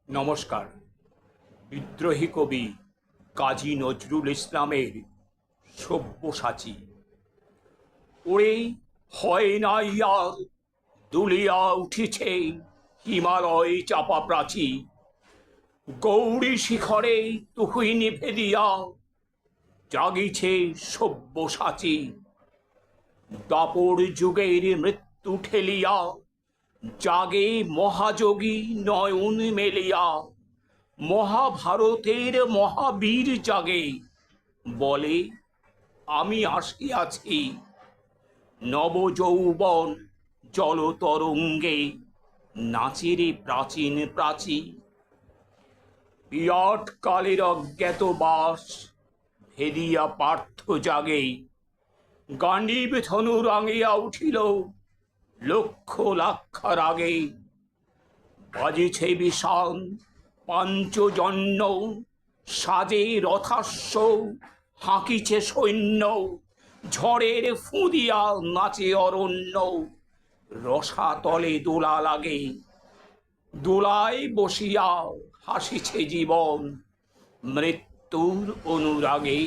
নমস্কার। বিদ্রোহী কবি কাজী নজরুল ইসলামের সব্যসাচী। ওরে হয় নাই আর দুলিয়া উঠিছে হিমালয় চাপা প্রাচী, গৌরী শিখরে তুহিন ফেলিয়া জাগিছে সব্যসাচী। দাপর যুগের মৃত্যু ঠেলিয়া জাগে মহাযোগী নয়ন মেলিয়া, মহাভারতের মহাবীর জাগে বলে আমি আসিয়াছি। নবযৌবন জলতরঙ্গে নাচেরে প্রাচীন প্রাচী, বিরাট কালের অজ্ঞাত বাস ভেদিয়া পার্থ জাগে। গান্ডীব ধনু রাঙিয়া উঠিল লক্ষ লাক্ষার আগে, বাজিছে বিষাণ পাঞ্চজন্য সাজে রথাস্য, হাঁকিছে সৈন্য ঝড়ের ফুঁদিয়া নাচে অরণ্য। রসাতলে দোলা লাগে দোলায় বসিয়া হাসিছে জীবন মৃত্যুর অনুরাগে।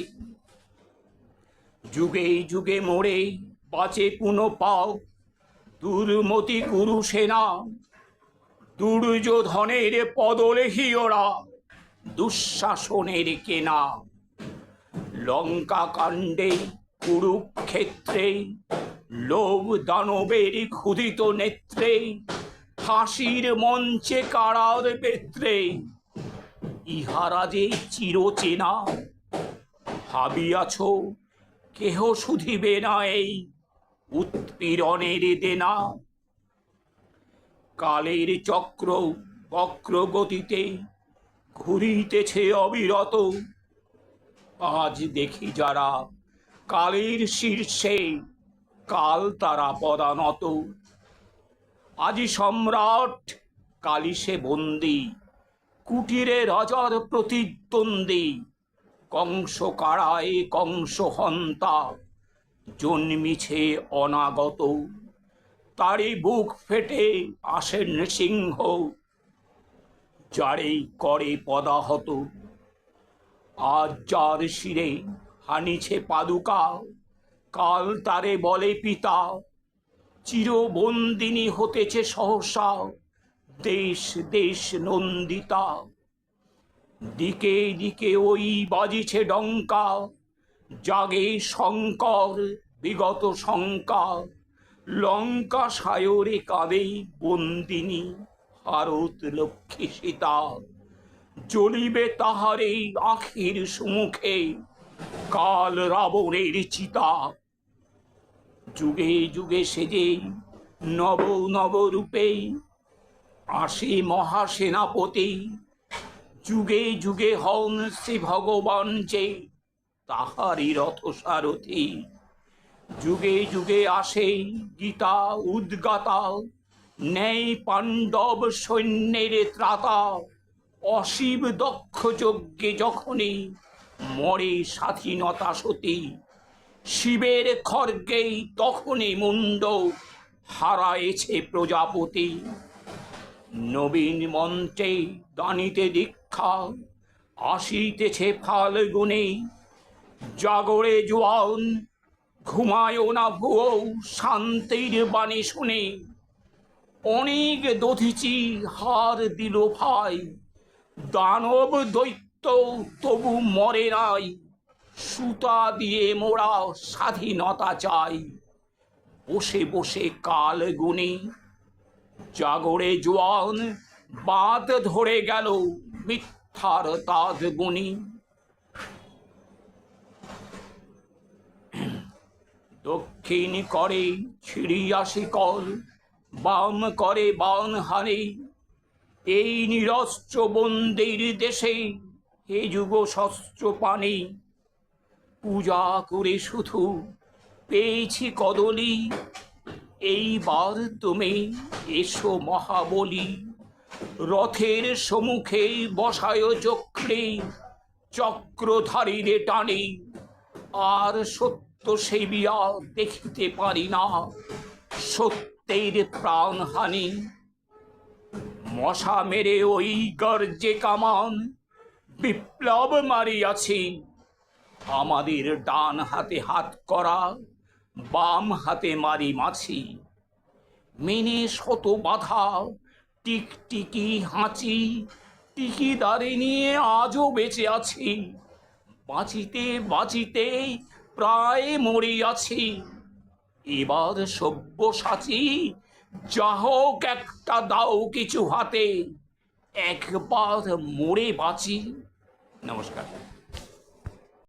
যুগে যুগে মোড়ে বাঁচে পুনঃপাও দুর্মতি কুরু সেনা, দুর্যোধনের পদলেহি ওরা দুঃশাসনের কেনা। লঙ্কা কাণ্ডে কুরুক্ষেত্রে লোভ দানবের ক্ষুধিত নেত্রে, ফাঁসির মঞ্চে কারার বেত্রে ইহারা যে চিরচেনা। ভাবিয়াছ কেহ শুধিবে না এই উৎপীড়নের দেনা। কালের চক্র বক্রগতিতে ঘুরিতেছে অবিরত, আজ দেখি যারা কালের শীর্ষে কাল তারা পদানত। আজি সম্রাট কালি সে বন্দী কুটিরে রাজার প্রতিদ্বন্দ্বী, কংস কারায় কংস হন্তা জন্মিছে অনাগত। তারই বুক ফেটে আসেন সিংহ যারেই করে পদাহত। আজ যার শিরে হানিছে পাদুকা কাল তারে বলে পিতা, চিরবন্দিনী হতেছে সহসা দেশ দেশ নন্দিতা। দিকে দিকে ওই বাজিছে ডঙ্কা জাগে শঙ্কর বিগত শঙ্কা। লঙ্কা সায়রে কাঁদে বন্দিনী ভারত লক্ষ্মী সীতা, জ্বলিবে তাহারে আখির সুমুখে কাল রাবণের চিতা। যুগে যুগে সেজে নব নব রূপে আসে মহাসেনাপতি, যুগে যুগে হন শ্রী ভগবান যে তাহারই রথসারথী। যুগে যুগে আসে গীতা উদ্গাতা ন্যায় পাণ্ডব সৈন্যের ত্রাতা। অশিব দক্ষ যজ্ঞে যখনই মরে স্বাধীনতা সতী, শিবের খড়গেই তখনই মুন্ড হারায়েছে প্রজাপতি। নবীন মন্ত্রে দানিতে দীক্ষা আসিতেছে ফাল্গুনে, জাগরে জোয়ান ঘুমায় না ভুয়ো শান্তির বাণী শুনে। অনেক দধিচি হার দিল ভাই দানব দৈত্য তবু মরে নাই, সুতা দিয়ে মোরা স্বাধীনতা চাই বসে বসে কাল গুনে। জাগরে জোয়ান বাঁধ ধরে গেল মিথ্যার তাঁত বুনি। দক্ষিণ করে ছিড়িয়া শিকল বাম করে বান হানি, এই নিরস্ত্র বন্দির দেশে হে যুগ শস্ত্র পানি। পূজা করে শুধু পেয়েছি কদলি, এইবার তুমি এসো মহাবলী। রথের সম্মুখে বসায় চক্রে চক্রধারীরে টানি, আর সত্য সেবিয়া দেখিতে পারি না সত্যের প্রাণহানি। মশা মেরে ওই গর্জে কামান বিপ্লব মারিয়াছি। আমাদের ডান হাতে হাত করা, বাম হাতে মারি মাছি। মেনে শত বাধা, টিকটিকি হাঁচি, টিকিদারি নিয়ে আজও বেঁচে আছি। বাঁচিতে বাঁচিতে প্রায় মরিয়াছি। এবার সব্যসাচী, যা হোক একটা দাও কিছু হাতে, একবার মরে বাঁচি। নমস্কার।